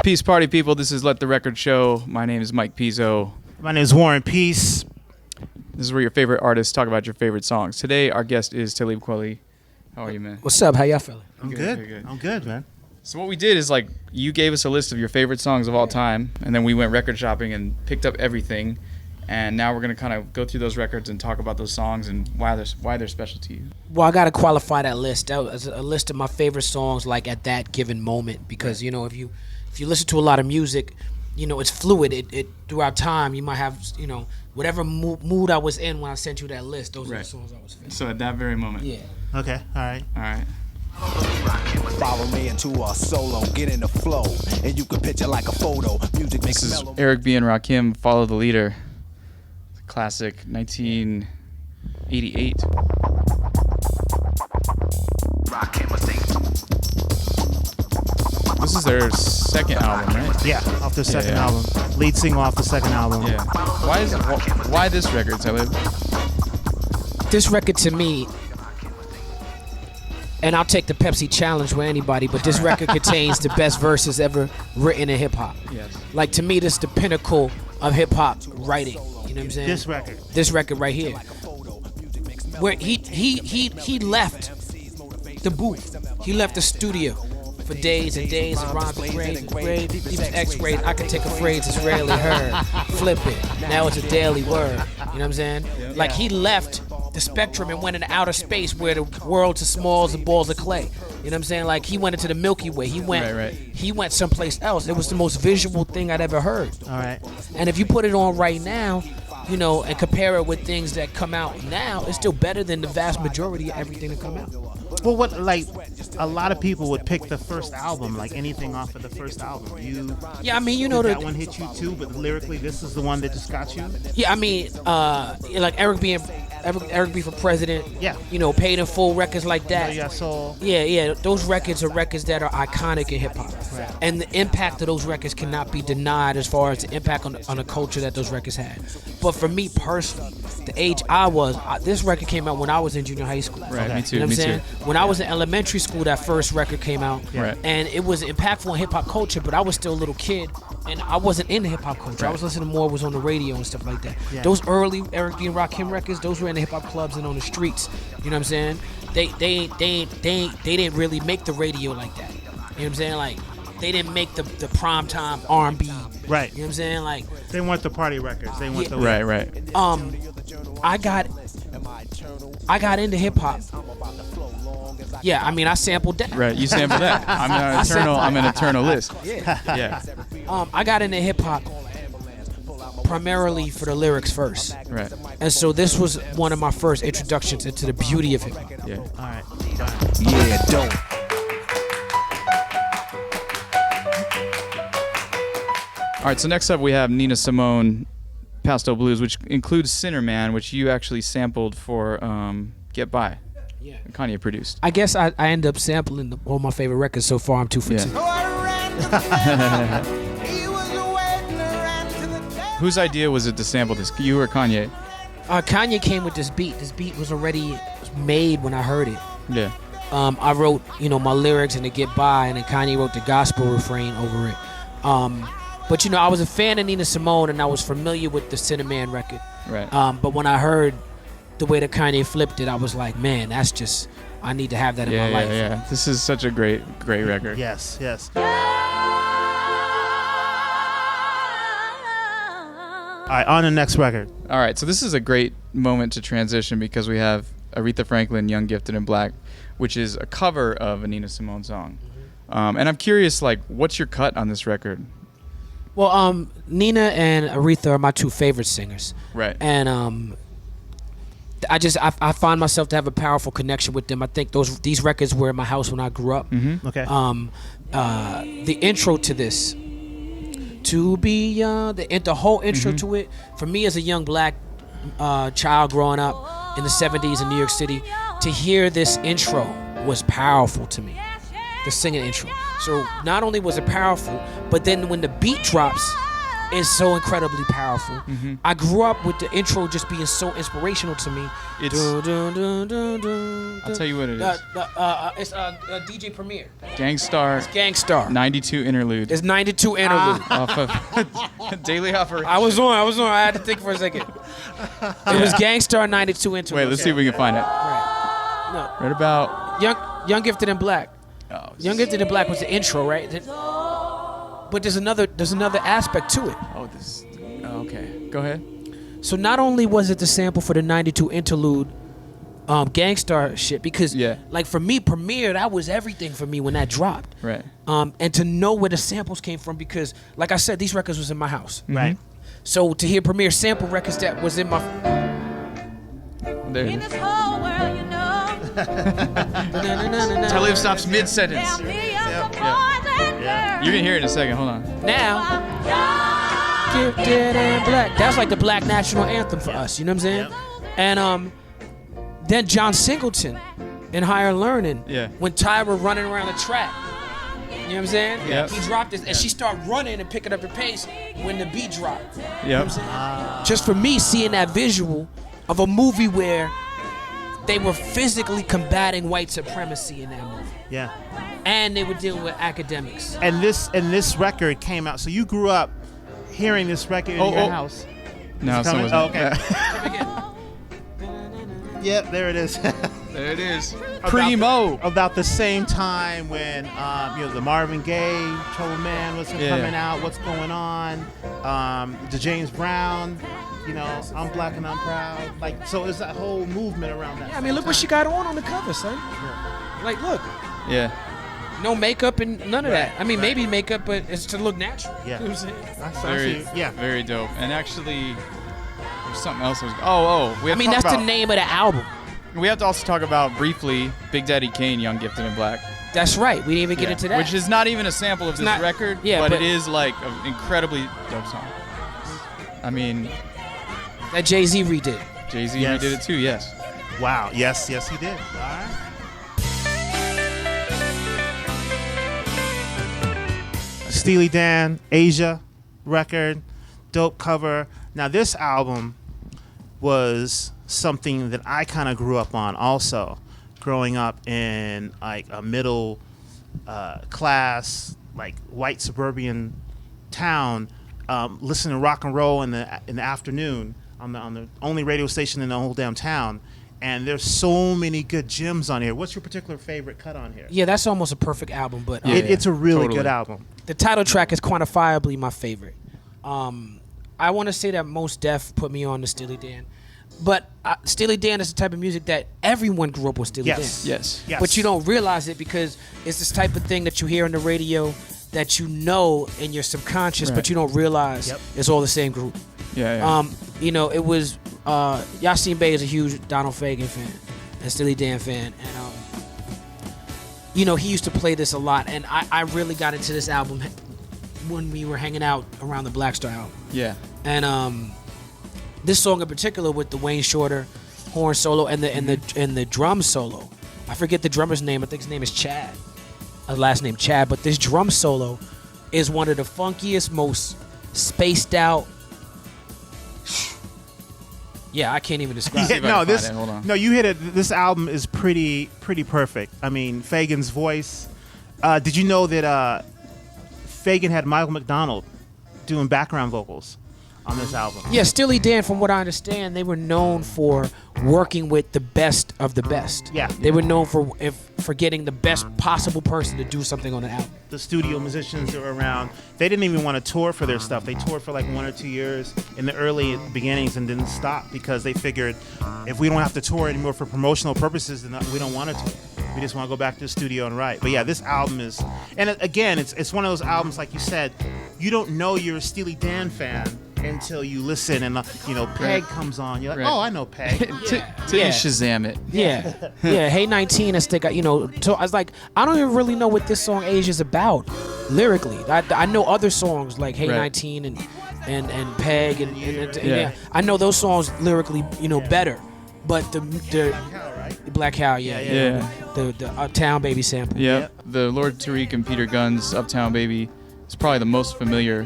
Peace party people, this is Let the Record Show. My name is Mike Pizzo. My name is Warren Peace. This is where your favorite artists talk about your favorite songs. Today our guest is Talib Kweli. How are you, man? What's up? How y'all feeling? I'm good. I'm good, man. So what we did is like you gave us a list of your favorite songs of all time, and then we went record shopping and picked up everything. And now we're gonna kind of go through those records and talk about those songs and why they're special to you. Well, I gotta qualify that list. That was a list of my favorite songs, like at that given moment, because you know if you listen to a lot of music, you know it's fluid. It throughout time you might have whatever mood I was in when I sent you that list. Those are the songs I was feeling. So at that very moment. Yeah. Okay. All right. Follow me into a solo, get in the flow, and you can picture like a photo. Music makes This is Eric B. and Rakim, Follow the Leader. Classic, 1988. This is their second album, right? Yeah, off the second album. Lead single off the second album. Yeah. Why this record, Talib? This record to me, and I'll take the Pepsi challenge with anybody, but this record contains the best verses ever written in hip hop. Yes. Like to me, this is the pinnacle of hip hop writing. You know what I'm saying? This record right here, where he left the booth, he left the studio for days and days and rhymes and grades and grades, even X-rays. I can take a phrase that's rarely heard, flip it. Now it's a daily word. You know what I'm saying? Like he left the spectrum and went into outer space where the world's as small as the balls of clay. You know what I'm saying? Like he went into the Milky Way. He went someplace else. It was the most visual thing I'd ever heard. All right. And if you put it on right now, you know, and compare it with things that come out now, it's still better than the vast majority of everything that come out. Well, what like a lot of people would pick the first album, like anything off of the first album. Yeah, I mean, you know that one hit you too, but lyrically, this is the one that just got you. Yeah, I mean, like Eric B for President. Yeah. You know, Paid in Full records like that. Yeah, Soul. Yeah. Those records are records that are iconic in hip hop, right. And the impact of those records cannot be denied as far as the impact on the culture that those records had. But for me personally, the age I was, this record came out when I was in junior high school. Right. Okay. Me too. You know what I'm me saying? too. When I was in elementary school, that first record came out, Right. and it was impactful in hip hop culture. But I was still a little kid, and I wasn't in the hip hop culture. Right. I was listening to more was on the radio and stuff like that. Yeah. Those early Eric B and Rakim records, those were in the hip hop clubs and on the streets. You know what I'm saying? They didn't really make the radio like that. You know what I'm saying? Like they didn't make the primetime R&B. Right. You know what I'm saying? Like They weren't the party records. They weren't the Right. I got into hip hop. Yeah, I mean I sampled that. Right. You sampled that. I'm an eternalist. Yeah. Yeah. I got into hip hop primarily for the lyrics first. Right. And so this was one of my first introductions into the beauty of hip hop. Yeah. All right. Yeah, don't. All right. So next up we have Nina Simone, Pastel Blues, which includes Sinner Man, which you actually sampled for Get By. Yeah. Kanye produced. I guess I ended up sampling all my favorite records so far. I'm 2 for 2. Whose idea was it to sample this? You or Kanye? Kanye came with this beat. This beat was already made when I heard it. Yeah. I wrote, my lyrics and to Get By, and then Kanye wrote the gospel refrain over it. But I was a fan of Nina Simone, and I was familiar with the Cinnamon record. Right. But when I heard the way that Kanye flipped it, I was like, man, that's just, I need to have that in my life. Yeah. This is such a great record. Yes. All right, on the next record. All right, so this is a great moment to transition because we have Aretha Franklin, Young, Gifted, and Black, which is a cover of a Nina Simone song. And I'm curious, like, what's your cut on this record? Well, Nina and Aretha are my two favorite singers. Right. And I find myself to have a powerful connection with them. I think these records were in my house when I grew up. Mm-hmm. Okay. The intro to this, To Be Young, the whole intro to it, for me as a young black child growing up in the 70s in New York City, to hear this intro was powerful to me. The singing intro. So not only was it powerful, but then when the beat drops, is so incredibly powerful. I grew up with the intro just being so inspirational to me. It's. I'll tell you what it is. It's DJ Premier. Gangstar. It's Gangstar. 92 interlude. It's 92 interlude. Off of Daily Operation. I was on. I had to think for a second. It was Gangstar 92 interlude. Wait, let's see if we can find it. Right. No. Right about. Young Gifted and Black. Oh, Young Gifted and Black was the intro, right? But there's another aspect to it. Okay. Go ahead. So not only was it the sample for the 92 interlude, Gangstar shit, because like for me, Premier, that was everything for me when that dropped. Right. And to know where the samples came from, because like I said, these records was in my house. Right. So to hear Premier sample records that was in my There. In this whole world, you know. Talib stops mid-sentence. You're gonna hear it in a second. Hold on. now. Gifted and Black. That's like the Black national anthem for us. You know what I'm saying? And then John Singleton in Higher Learning. Yeah. When Tyra running around the track. You know what I'm saying? Yep. He dropped this, and she started running and picking up the pace when the beat dropped. You know Yep. what I'm saying? Just for me, seeing that visual of a movie where they were physically combating white supremacy in that movie. Yeah. And they were dealing with academics. And this record came out. So you grew up hearing this record in your house. No, It's someone's. coming? Oh, okay. Again. Yep, there it is. There it is. Primo. About the same time when the Marvin Gaye, Trouble Man was coming out. What's going on? The James Brown. I'm Black and I'm Proud. Like, so it's that whole movement around that. Yeah, I mean, look what she got on the cover, son. Like, look. Yeah. No makeup and none of that. I mean, maybe makeup, but it's to look natural. Yeah. You know what I'm saying? Very dope. And actually, there's something else. We have I mean, to talk that's the about, name of the album. We have to also talk about briefly Big Daddy Kane, Young Gifted and Black. That's right. We didn't even get into that. Which is not even a sample of this not- record, yeah, but but- it is like an incredibly dope song. I mean, That Jay-Z redid. Jay-Z Yes. did it too, yes. Wow. Yes, he did. All right. Steely Dan Asia record, dope cover. Now this album was something that I kind of grew up on also, growing up in like a middle class, like white suburban town, listening to rock and roll in the afternoon on the only radio station in the whole damn town. And there's so many good gems on here. What's your particular favorite cut on here? Yeah, that's almost a perfect album, but It's a really totally good album. the title track is quantifiably my favorite. I want to say that Mos Def put me on to Steely Dan, but Steely Dan is the type of music that everyone grew up with. Steely Dan. Yes. But you don't realize it because it's this type of thing that you hear on the radio that you know in your subconscious, but you don't realize it's all the same group. Yeah. It was Yasin Bey is a huge Donald Fagen fan and Steely Dan fan, and he used to play this a lot, and I really got into this album when we were hanging out around the Black Star album. Yeah. And this song in particular with the Wayne Shorter horn solo and the drum solo. I forget the drummer's name. I think his name is Chad. Last name Chad. But this drum solo is one of the funkiest, most spaced out. Yeah, I can't even describe it. Hold on. No, you hit it. This album is pretty perfect. I mean, Fagen's voice. Did you know that Fagen had Michael McDonald doing background vocals on this album? Yeah, Steely Dan, from what I understand, they were known for working with the best of the best. Yeah. They were known for getting the best possible person to do something on an album. The studio musicians that were around, they didn't even want to tour for their stuff. They toured for like 1 or 2 years in the early beginnings and didn't stop because they figured if we don't have to tour anymore for promotional purposes, then we don't want to tour. We just want to go back to the studio and write. But yeah, this album is, and again, it's one of those albums, like you said, you don't know you're a Steely Dan fan until you listen and Peg comes on. You're like, oh, I know Peg. Till you Shazam it. Yeah. Hey 19 and stick. So I was like, I don't even really know what this song Asia's about lyrically. I know other songs like Hey 19 and Peg and yeah. I know those songs lyrically, better. But the Black Cow, the Uptown Baby sample. Yeah. The Lord Tariq and Peter Gunn's Uptown Baby is probably the most familiar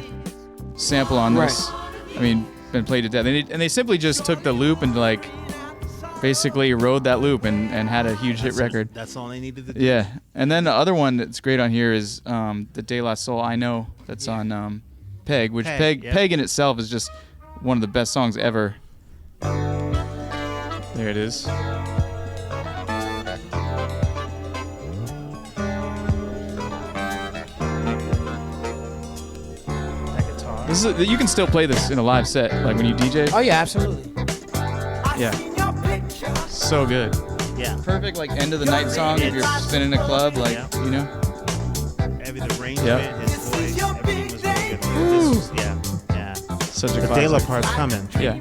sample on this. I mean, been played to death. And they simply just took the loop and like basically rode that loop and had a huge hit record. That's all they needed to do. Yeah. And then the other one that's great on here is the De La Soul I Know, that's on Peg, which Peg in itself is just one of the best songs ever. There it is. This is, you can still play this in a live set, like when you DJ. Oh yeah, absolutely. Yeah. So good. Yeah. Perfect, like end of the night song if you're spinning a club, like you know. The arrangement, his voice, everything was really good. This was, yeah. Such a the classic. De La part's coming. Yeah.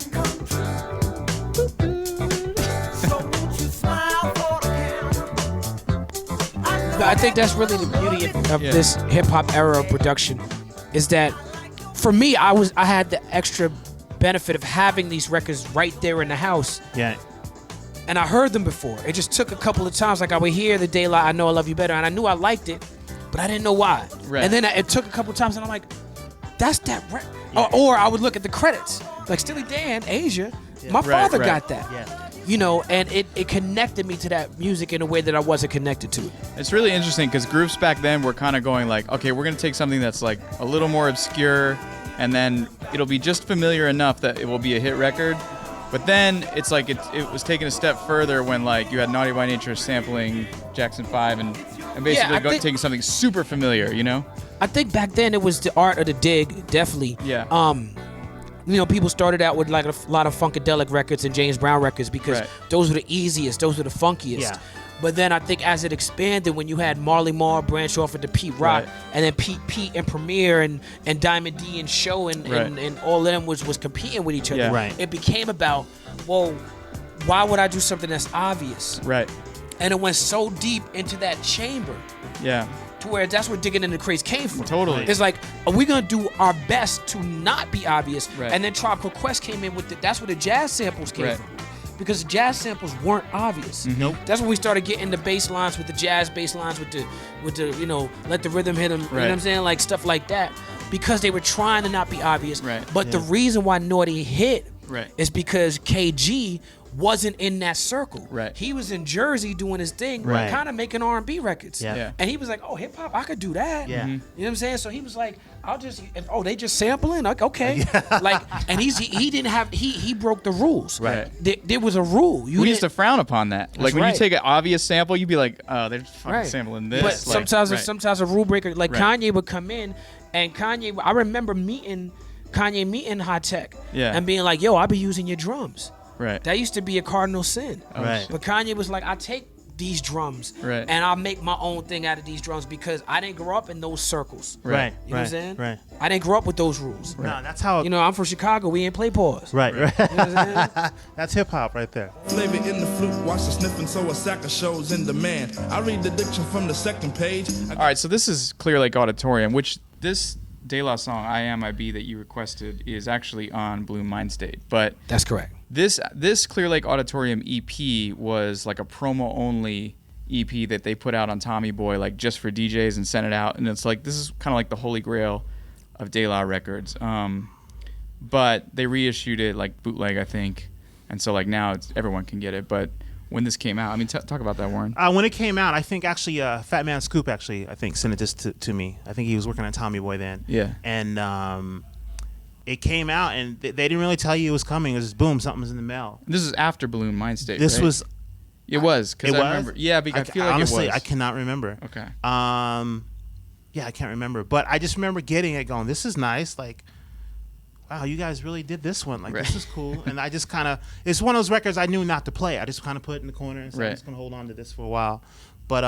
But I think that's really the beauty of this hip hop era of production, is that for me, I had the extra benefit of having these records right there in the house. Yeah. And I heard them before. It just took a couple of times. Like I would hear the De La I Know I Love You Better, and I knew I liked it, but I didn't know why. Right. And then it took a couple of times, and I'm like, that's that record. Or I would look at the credits, like Steely Dan Asia. My father got that. Yeah. You know, and it connected me to that music in a way that I wasn't connected to it. It's really interesting because groups back then were kind of going like, okay, we're going to take something that's like a little more obscure, and then it'll be just familiar enough that it will be a hit record. But then it's like it was taken a step further when like you had Naughty by Nature sampling Jackson 5 and basically taking something super familiar, you know? I think back then it was the art of the dig, definitely. Yeah. You know, people started out with like a lot of Funkadelic records and James Brown records because those were the easiest, those were the funkiest. Yeah. But then I think as it expanded, when you had Marley Marl branch off into Pete Rock, and then Pete and Premier and Diamond D and Show and all of them was competing with each other. Yeah. Right. It became about, well, why would I do something that's obvious? Right. And it went so deep into that chamber. Yeah. To where that's where Digging in the Crates came from. Totally. It's like, are we gonna do our best to not be obvious? Right. And then Tribe Called Quest came in with that's where the jazz samples came Right. from. Because the jazz samples weren't obvious. Nope. That's when we started getting the bass lines with the jazz bass lines with the you know, let the rhythm hit them. You know what I'm saying? Like stuff like that. Because they were trying to not be obvious. Right. But the reason why Naughty hit Right. is because KG wasn't in that circle. Right. He was in Jersey doing his thing, Right. kind of making R&B records. Yeah. And he was like, oh, hip hop, I could do that. Yeah. You know what I'm saying? So he was like, they just sampling? Like, okay. Like, and he didn't have, he broke the rules. Right. There was a rule. We used to frown upon that. Like when right. you take an obvious sample, you'd be like, oh, they're fucking Right. sampling this. But like, sometimes a rule breaker, like Right. Kanye would come in, and I remember Kanye meeting High Tech, Yeah. and being like, yo, I be using your drums. Right. That used to be a cardinal sin. Right. But Kanye was like, I take these drums Right. and I'll make my own thing out of these drums because I didn't grow up in those circles. Right. You know what I'm saying? Right. I didn't grow up with those rules. No, that's how. You know, I'm from Chicago. We ain't play pause. Right. You know what I'm saying? That's hip hop right there. Flavor in the flute, watch the sniffing, so a sack of shows in demand. I read the diction from the second page. All right, so this is Clear Lake Auditorium, which this De La song, I Am, I Be, that you requested is actually on Blue Mind State. But That's correct. this Clear Lake Auditorium EP was like a promo-only EP that they put out on Tommy Boy, like just for DJs, and sent it out. And it's like, this is kind of like the holy grail of De La records. But they reissued it like bootleg, I think. And so like now everyone can get it. But when this came out, I mean, talk about that, Warren. When it came out, I think actually Fat Man Scoop I think sent it just to me. I think he was working on Tommy Boy then. Yeah. And it came out, and they didn't really tell you it was coming. It was just boom, something was in the mail. This is after Balloon Mind State. This right? was. It was because It I was? remember. Yeah, because I feel like honestly, it was. I cannot remember. Okay. Yeah, I can't remember, but I just remember getting it, going, "This is nice." Like, wow, you guys really did this one. Like, Right. this is cool. And I just kind of, it's one of those records I knew not to play. I just kind of put it in the corner and said, Right. I'm just gonna hold on to this for a while. But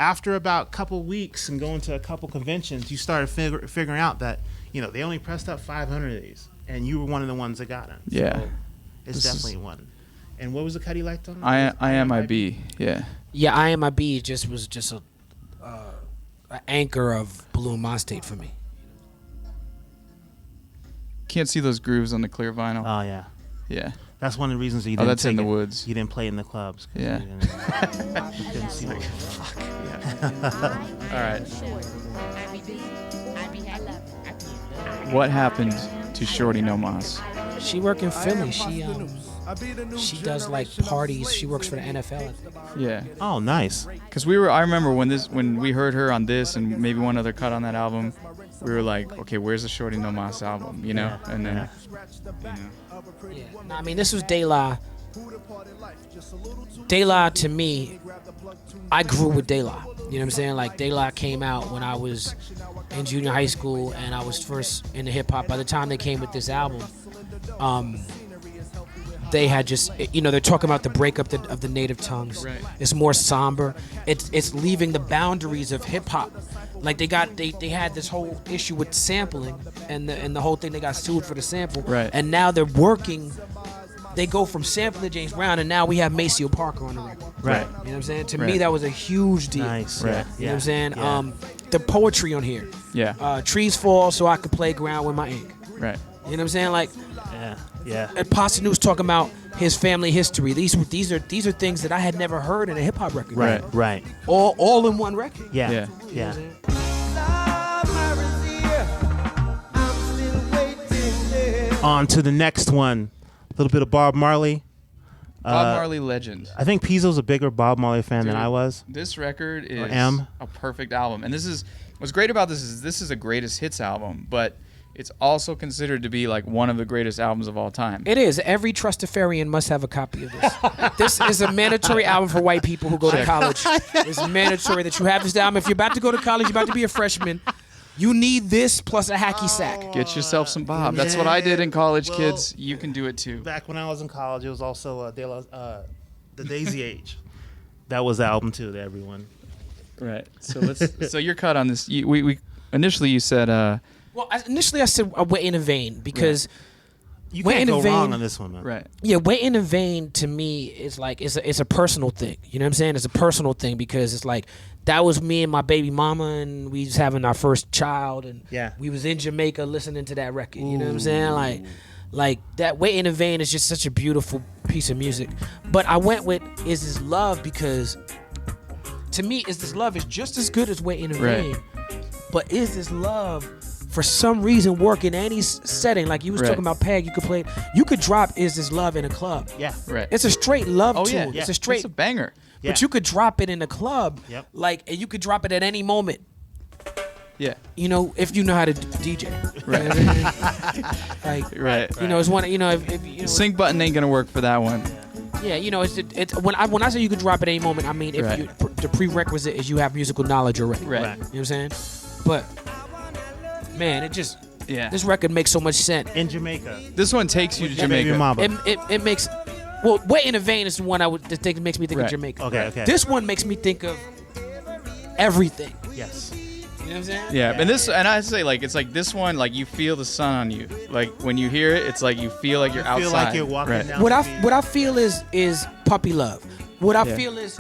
after about a couple weeks and going to a couple conventions, you started figuring out that they only pressed up 500 of these, and you were one of the ones that got them. Yeah. So it's definitely one. And what was the cut he liked on it? I Am, I Be. Yeah. Yeah, I Am I Be was just a anchor of Balloon Mind State for me. Can't see those grooves on the clear vinyl. Oh yeah. Yeah. That's one of the reasons that you Oh, didn't that's in take the it. woods. You didn't play in the clubs. 'Cause Yeah. you couldn't see what- All right. what happened to Shorty No Mas? She work in Philly. She does like parties. She works for the NFL. I think. Yeah. Oh, nice. Because I remember when we heard her on this and maybe one other cut on that album, we were like, okay, where's the Shorty No Mas album? You know? Yeah. And then, Yeah. No, I mean, this was De La. De La, to me, I grew with De La. You know what I'm saying? Like, De La came out when I was in junior high school, and I was first into hip hop. By the time they came with this album, they had just, they're talking about the breakup of the native tongues. Right. It's more somber. It's leaving the boundaries of hip hop. Like they had this whole issue with sampling, and the whole thing, they got sued for the sample. Right. And now they're working. They go from sampling James Brown, and now we have Maceo Parker on the record. Right. You know what I'm saying? To Right. me, that was a huge deal. Nice. Right. Yeah. You know what I'm saying? Yeah. The poetry on here. yeah. Trees fall so I could play ground with my ink. Right. You know what I'm saying? Like, Yeah. Yeah. and Pasta News talking about his family history. These are things that I had never heard in a hip hop record. Right. Right. All in one record. Yeah. Yeah. Yeah. On to the next one. A little bit of Bob Marley. Bob Marley legend. I think Pizzo's a bigger Bob Marley fan than Dude, I was. This record is M. a perfect album. And what's great about this is a greatest hits album, but it's also considered to be like one of the greatest albums of all time. It is. Every Trustafarian must have a copy of this. This is a mandatory album for white people who go to college. It's mandatory that you have this album. If you're about to go to college, you're about to be a freshman, you need this plus a hacky sack. Get yourself some Bob. That's what I did in college, kids. You can do it too. Back when I was in college, it was also the Daisy Age. That was the album too to everyone. Right. So your cut on this. We initially you said Well, initially I said Wait in a Vein because You Wait can't in go a Vein, wrong on this one, man. right. Yeah, Wait in a Vein to me is like it's a personal thing. You know what I'm saying? It's a personal thing because it's like that was me and my baby mama, and we was having our first child, and Yeah. we was in Jamaica listening to that record. You know what I'm saying? Like that Wait in a Vein is just such a beautiful piece of music. But I went with Is This Love because to me, Is This Love is just as good as Wait in a Right. Vein. But Is This Love for some reason work in any setting? Like you was Right. talking about Peg, you could drop Is This Love in a club. Yeah. Right. It's a straight love Oh tune. yeah. It's a straight, It's a banger. Yeah. but you could drop it in a club. Yep. Like, and you could drop it at any moment. Yeah. You know, if you know how to DJ. Right. You know what I mean? Like, Right. you know, it's one. You know, if you know, Sync button ain't gonna work for that one. yeah, you know, it's when I say you could drop it at any moment, I mean if Right. the prerequisite is you have musical knowledge already. Right. You know what I'm saying? But man, it just Yeah. this record makes so much sense. In Jamaica. This one takes you to Yeah, Baby Jamaica. Mama. It makes. Well, Wait in a Vein is the one that makes me think Right. of Jamaica. Okay, okay. This one makes me think of everything. Yes. You know what I'm saying? Yeah, and I say like it's like this one, like you feel the sun on you. Like when you hear it, it's like you feel like you're You outside. feel like you're walking Right. down What the I street. what I feel is puppy love. What I Yeah. feel is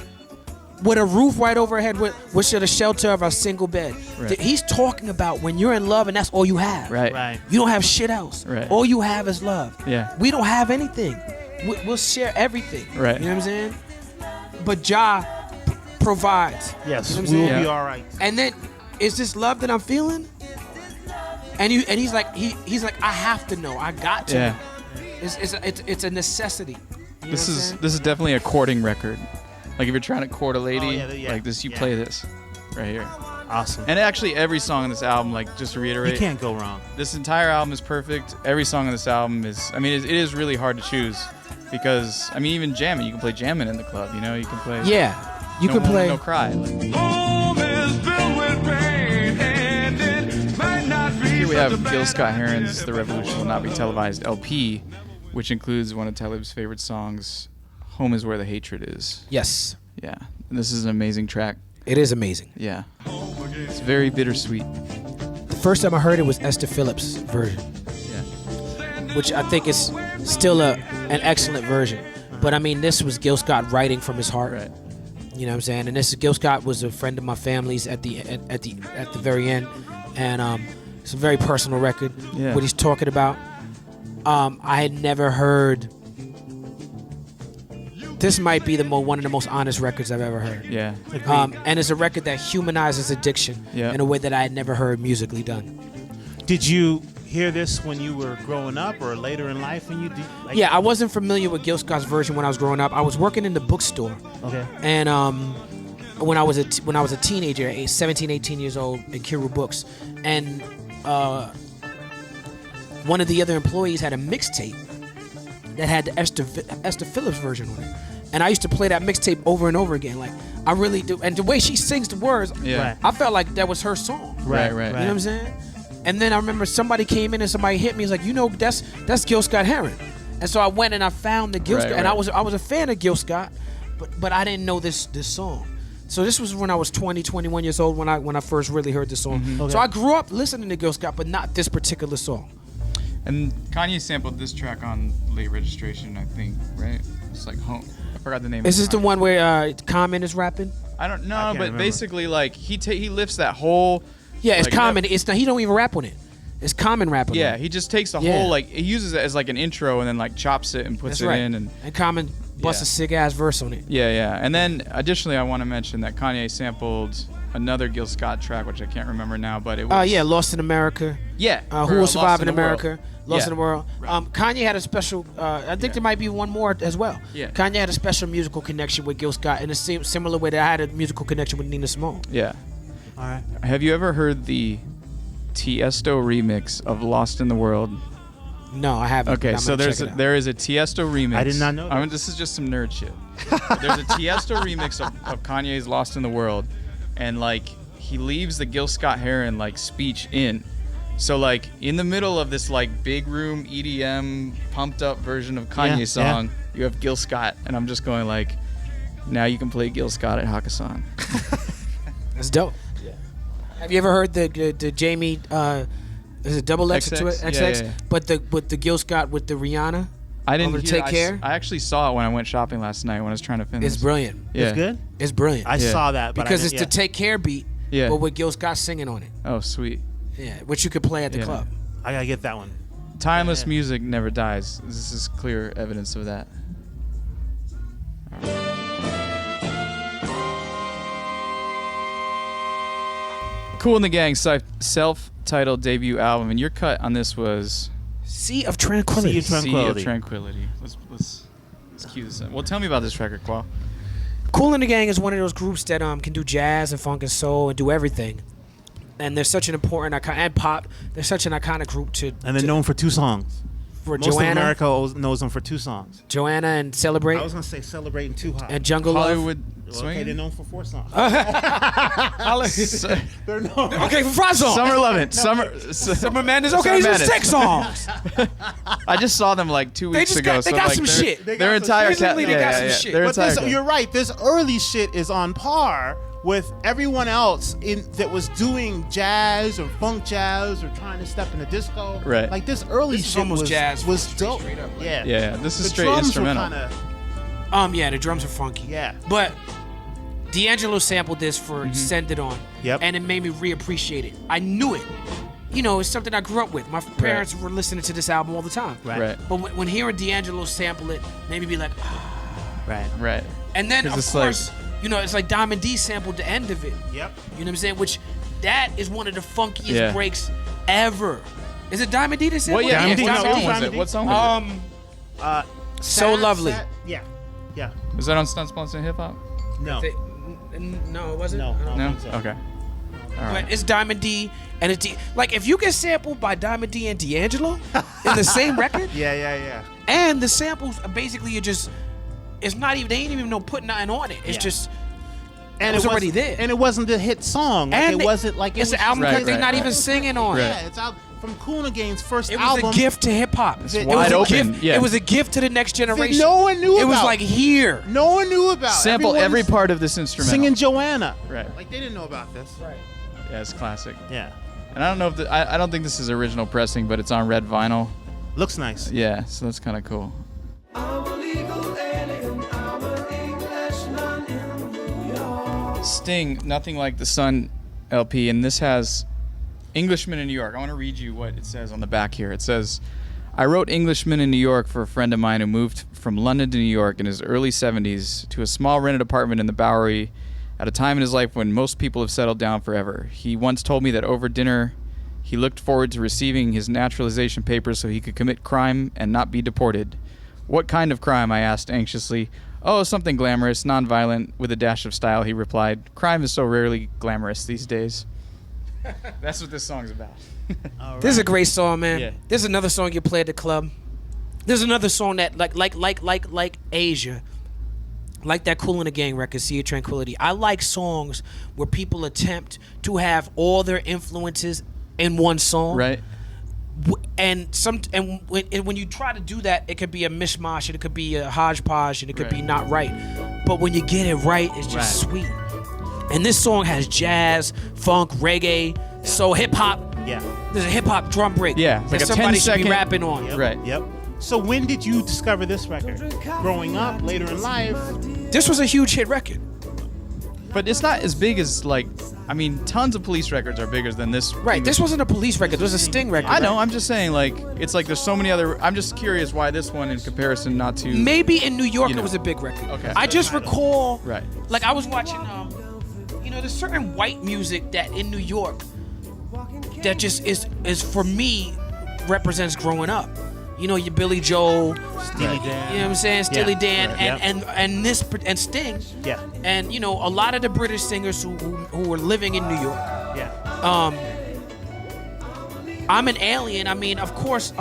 with a roof right overhead, with the shelter of a single bed. Right. He's talking about when you're in love and that's all you have. Right. Right. You don't have shit else. Right. All you have is love. Yeah. We don't have anything. We'll share everything. Right. You know what I'm saying? But Jah provides. Yes, You know what we I'm will saying? be all right. And then, is this love that I'm feeling? And he's like he's like I have to know. I got to. Yeah. Know. It's a necessity. You know This what I'm is saying? this is definitely a courting record. Like if you're trying to court a lady, yeah, like this, you yeah. play this right here. Awesome. And actually, every song on this album, like just to You reiterate, can't go wrong. this entire album is perfect. Every song on this album is, I mean, it is really hard to choose because, I mean, even jamming, you can play jamming in the club. You know, you can play. Yeah, you No can Woman, play. No Cry. Like, Home is filled with pain, and it might not be here we such have a bad Gil Scott-Heron's idea. "The Revolution Will Not Be Televised" LP, which includes one of Talib's favorite songs, "Home Is Where the Hatred Is." Yes, Yeah, and this is an amazing track. it is amazing. Yeah, it's very bittersweet. The first time I heard it was Esther Phillips' version, Yeah, which I think is still an excellent version. But I mean, this was Gil Scott writing from his heart. right. You know what I'm saying? And this Gil Scott was a friend of my family's at the very end, and it's a very personal record. Yeah. What he's talking about. I had never heard. This might be one of the most honest records I've ever heard. Yeah, And it's a record that humanizes addiction Yeah. in a way that I had never heard musically done. Did you hear this when you were growing up or later in life? And yeah, I wasn't familiar with Gil Scott's version when I was growing up. I was working in the bookstore. Okay. And when I was a teenager, 17, 18 years old, in Kiru Books, and one of the other employees had a mixtape that had the Esther Phillips version on it. And I used to play that mixtape over and over again. Like, I really do. And the way she sings the words, Yeah. I felt like that was her song. Right. You know what I'm saying? And then I remember somebody came in and somebody hit me. He's like, that's Gil Scott-Heron. And so I went and I found the Gil Scott. And I was a fan of Gil Scott, but I didn't know this song. So this was when I was 20, 21 years old when I first really heard this song. Mm-hmm. So I grew up listening to Gil Scott, but not this particular song. And Kanye sampled this track on Late Registration, I think, right? It's like Home. I forgot the name. Is this the one where Common is rapping? I don't know, but remember. basically, like he lifts that whole. Yeah, it's like, Common. It's not, he don't even rap on it. It's Common rapping. Yeah, on it. he just takes the Yeah. whole he uses it as like an intro and then like chops it and puts That's right. it in and. Common busts a sick ass verse on it. Yeah. And then additionally, I want to mention that Kanye sampled another Gil Scott track, which I can't remember now, but it was. Yeah, Lost in America. Yeah. Who Will Survive in the World. America? Lost in the World. Kanye had a special. I think there might be one more as well. Yeah. Kanye had a special musical connection with Gil Scott in a similar way that I had a musical connection with Nina Simone. Yeah. All right. Have you ever heard the Tiesto remix of Lost in the World? No, I haven't. Okay, but I'm so gonna check it out. there is a Tiesto remix. I did not know that. I mean, this is just some nerd shit. There's a Tiesto remix of Kanye's Lost in the World, and like he leaves the Gil Scott-Heron like speech in. So like in the middle of this like big room EDM pumped up version of Kanye's song, you have Gil Scott, and I'm just going like, now you can play Gil Scott at Hakkasan. That's dope. Yeah. Have you ever heard the Jamie? Is it double X to it? XX? Yeah. But the Gil Scott with the Rihanna. I didn't Over to hear- Take Care? I actually saw it when I went shopping last night when I was trying to finish. It's brilliant. Yeah. It's good? It's brilliant. I saw that. But because I it's didn't- the Take Care beat, Yeah. but with Gil Scott singing on it. Oh, sweet. Yeah, which you could play at the Yeah. club. I gotta get that one. Timeless music never dies. This is clear evidence of that. Cool in the Gang self-titled debut album, and your cut on this was Sea of Tranquility. Sea of Tranquility. Sea of Tranquility. Let's cue this in. Well, tell me about this record, Qual. Cool in the Gang is one of those groups that can do jazz and funk and soul and do everything. And they're such an important and pop. They're such an iconic group And they're known for two songs. for Most of Joanna, America knows them for two songs. Joanna and Celebrate I was gonna say Celebrating Too Hot. and Jungle Love. Hollywood Okay, Swing. they're known for four songs. They're known. Okay, for 5 songs. Summer Lovin'. Summer Madness. Okay, Summer these are 6 songs. I just saw them like 2 weeks just ago. got- they so got like some their- shit. They Their got some entire shit. cat. Recently, they got some shit. Their But entire this, you're right. This early shit is on par with everyone else that was doing jazz or funk jazz or trying to step into disco. Right. Like this early This is shit almost jazz was straight dope. up, right? Yeah. Yeah, this is The straight drums instrumental. Were kinda, Yeah, the drums are funky. yeah. But D'Angelo sampled this for Send It On. Yep. And it made me reappreciate it. I knew it. You know, it's something I grew up with. My parents were listening to this album all the time. Right. But when hearing D'Angelo sample it, made me be like, Right. Right. and then 'Cause of it's like- course, you know, it's like Diamond D sampled the end of it. Yep. You know what I'm saying? Which that is one of the funkiest Yeah. breaks ever. Is it Diamond D that sampled Well, yeah. Diamond D, What no, song was Diamond it? D. What song was So Lovely. Yeah. Yeah. it? Was that on Stunts, Blunts, and Hip Hop? No. No, it wasn't. No. I don't No. think so. Okay. All But right. it's Diamond D and it's like if you get sampled by Diamond D and D'Angelo in the same record, Yeah. and the samples are basically it's not even, they ain't even no putting nothing on it. It's Yeah. just And it was already wasn't- there. And it wasn't the hit song. Like and it wasn't like it's it was an album Right, because they're right, not right. even singing on Right. it. Yeah, it's out from Kool and Gang's first It was album. a gift to hip hop. It was wide a open, gift. yeah. It was a gift to the next generation. no one knew It was about. like here. No one knew about. Sample Everyone every was part of this instrumental. singing Joanna. Right. Like they didn't know about this. Right. Yeah, it's classic. Yeah. And I don't know if I don't think this is original pressing, but it's on red vinyl. Looks nice. Yeah, so that's kind of cool. Sting, Nothing Like the Sun LP, and this has Englishman in New York. I want to read you what it says on the back here. It says, I wrote Englishman in New York for a friend of mine who moved from London to New York in his early 70s to a small rented apartment in the Bowery at a time in his life when most people have settled down forever. He once told me that over dinner He looked forward to receiving his naturalization papers so he could commit crime and not be deported. What kind of crime? I asked anxiously. Oh, something glamorous, non-violent, with a dash of style, he replied. Crime is so rarely glamorous these days. That's what this song's about. Right. This is a great song, man. Yeah. There's another song you play at the club. There's another song that like Asia, like that Kool and the Gang record, See Your Tranquility. I like songs where people attempt to have all their influences in one song. Right. And when you try to do that, it could be a mishmash, and it could be a hodgepodge, and it could be not right. But when you get it right, it's just sweet. And this song has jazz, funk, reggae, soul, hip hop. Yeah. There's a hip hop drum break. Yeah, it's like that a somebody 10-second should be rapping on. Yep. Right. Yep. So when did you discover this record? Growing up, later in life? This was a huge hit record. But it's not as big as, like, I mean, tons of Police records are bigger than this. Right, this wasn't a Police record. It was a Sting record. I know, I'm just saying, like, it's like there's so many other... I'm just curious why this one in comparison not to... Maybe in New York you know. It was a big record. Okay. I just recall... Right. Like, I was watching... there's certain white music that in New York that just is for me, represents growing up. You know, your Billy Joel, Steely Dan. You know what I'm saying? Steely Dan, right, and Sting. Yeah. And, a lot of the British singers who were living in New York. Yeah. I'm an alien. I mean, of course,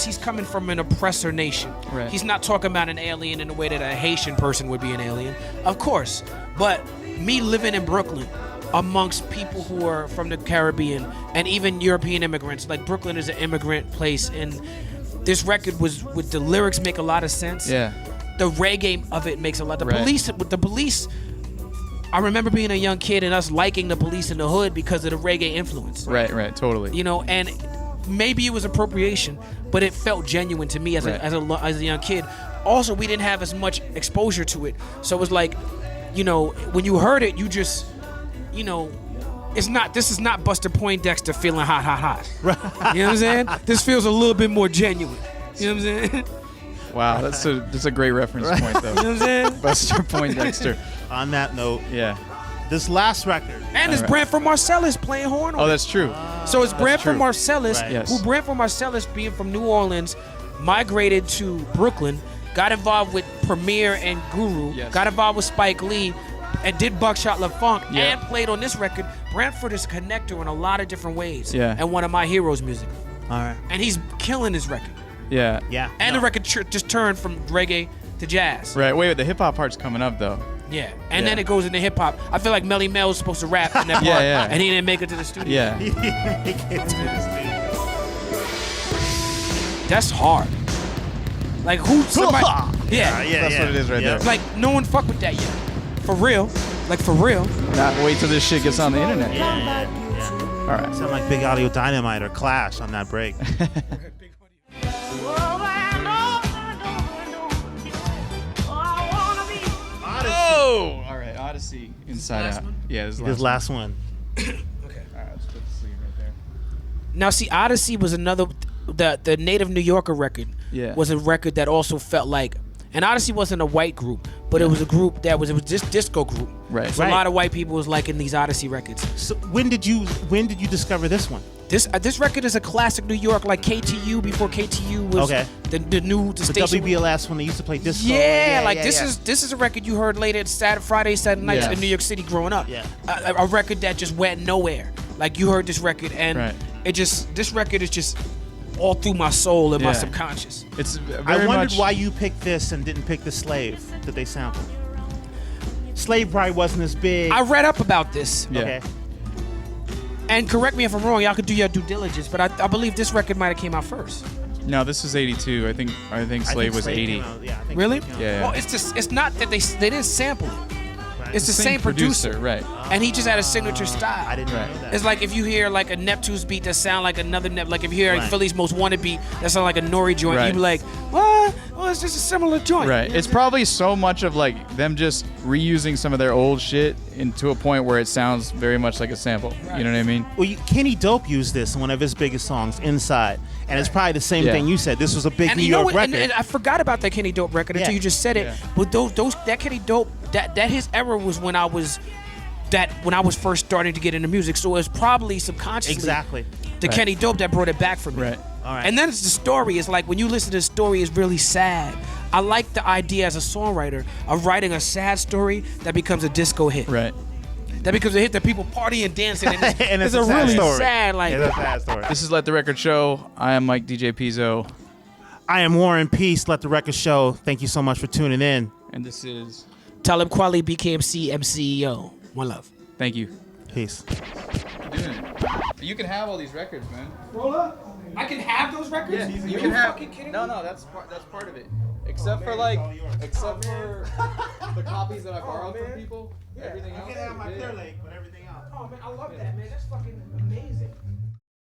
he's coming from an oppressor nation. Right. He's not talking about an alien in the way that a Haitian person would be an alien. Of course. But me living in Brooklyn amongst people who are from the Caribbean and even European immigrants, like Brooklyn is an immigrant place, and this record was, with the lyrics, make a lot of sense. Yeah. The reggae of it makes a lot. Right. The Police. I remember being a young kid and us liking the Police in the hood because of the reggae influence. Right, totally. And maybe it was appropriation, but it felt genuine to me as a young kid. Also, we didn't have as much exposure to it, so it was like, when you heard it, you just, this is not Buster Poindexter feeling hot. Right. You know what I'm saying? This feels a little bit more genuine. You know what I'm saying? Wow, that's a great reference point, though. You know what I'm saying? Buster Poindexter. On that note, Yeah. this last record. And it's Branford Marsalis playing horn on it. Oh, that's true. So it's Branford true. Marsalis, Right. Yes. who Branford Marsalis, being from New Orleans, migrated to Brooklyn, got involved with Premier and Guru, Yes. got involved with Spike Lee, and did Buckshot Love Funk, Yeah. and played on this record. Branford is a connector in a lot of different ways, Yeah. and one of my heroes' music. All right. And he's killing this record. Yeah. Yeah. And the record just turned from reggae to jazz. Right, wait, the hip-hop part's coming up, though. Yeah. And Yeah. then it goes into hip hop. I feel like Melly Mel was supposed to rap in that part, Yeah. and he didn't make it to the studio. Yeah. He didn't make it to the studio. That's hard. Like, who? Somebody, yeah. That's what it is right there. Like, no one fuck with that yet. For real. Like, for real. Not wait till this shit gets on the internet. Yeah. All right. Sound like Big Audio Dynamite or Clash on that break. Oh! All right, Odyssey, Inside Out. Yeah, this is This last one. Okay. All right, let's put the sleeve right there. Now, see, Odyssey was another, the Native New Yorker record was a record that also felt like, and Odyssey wasn't a white group, but it was a group that was this disco group. Right. So a lot of white people was liking these Odyssey records. So when did you discover this one? This record is a classic New York, like KTU before KTU was the station. WBLS when they used to play disco. This is a record you heard later at Friday, Saturday nights Yeah. in New York City growing up. Yeah. A record that just went nowhere. Like, you heard this record and this record is just all through my soul and my subconscious. It's very I wondered much, why you picked this and didn't pick the Slave that they sampled. Slave probably wasn't as big. I read up about this. Yeah. Okay. And correct me if I'm wrong, y'all could do your due diligence, but I believe this record might have came out first. No, this is 82. I think Slave was 80. came out- yeah, I think Really? Slave came out. Yeah. Well, it's not that they didn't sample it. Right. It's the same producer. Right. And he just had a signature style. I didn't Right. know that. It's like if you hear like a Neptune's beat that sound like another like if you hear Right. Philly's Most Wanted beat that sound like a Nori joint, Right. you'd be like, what? Well, it's just a similar joint. Right. It's probably so much of like them just reusing some of their old shit into a point where it sounds very much like a sample. You know what I mean? Well, Kenny Dope used this in one of his biggest songs, Inside. And it's probably the same Yeah. thing you said. This was a big And New you know York what? record. And I forgot about that Kenny Dope record until Yeah. you just said it. Yeah. But that Kenny Dope, that his era was when I was that when I was first starting to get into music. So it was probably subconsciously Exactly. the Kenny Dope that brought it back for me. Right. All right. And then it's the story. It's like when you listen to the story, it's really sad. I like the idea as a songwriter of writing a sad story that becomes a disco hit. Right. That becomes a hit that people party and dancing. And it's, And it's it's a a sad really story. sad, like. It's a sad story. This is Let the Record Show. I am Mike DJ Pizzo. I am Warren Peace. Let the record show. Thank you so much for tuning in. And this is... Talib Kweli, BKMC, MCEO. One love. Thank you. Peace. You're doing it. You can have all these records, man. Roll up. I can have those records? Yeah, you can have... No, that's part of it. Except for the copies that I borrowed from people. Everything else. Clear Lake, but everything else. Oh, man, I love that, man. That's fucking amazing.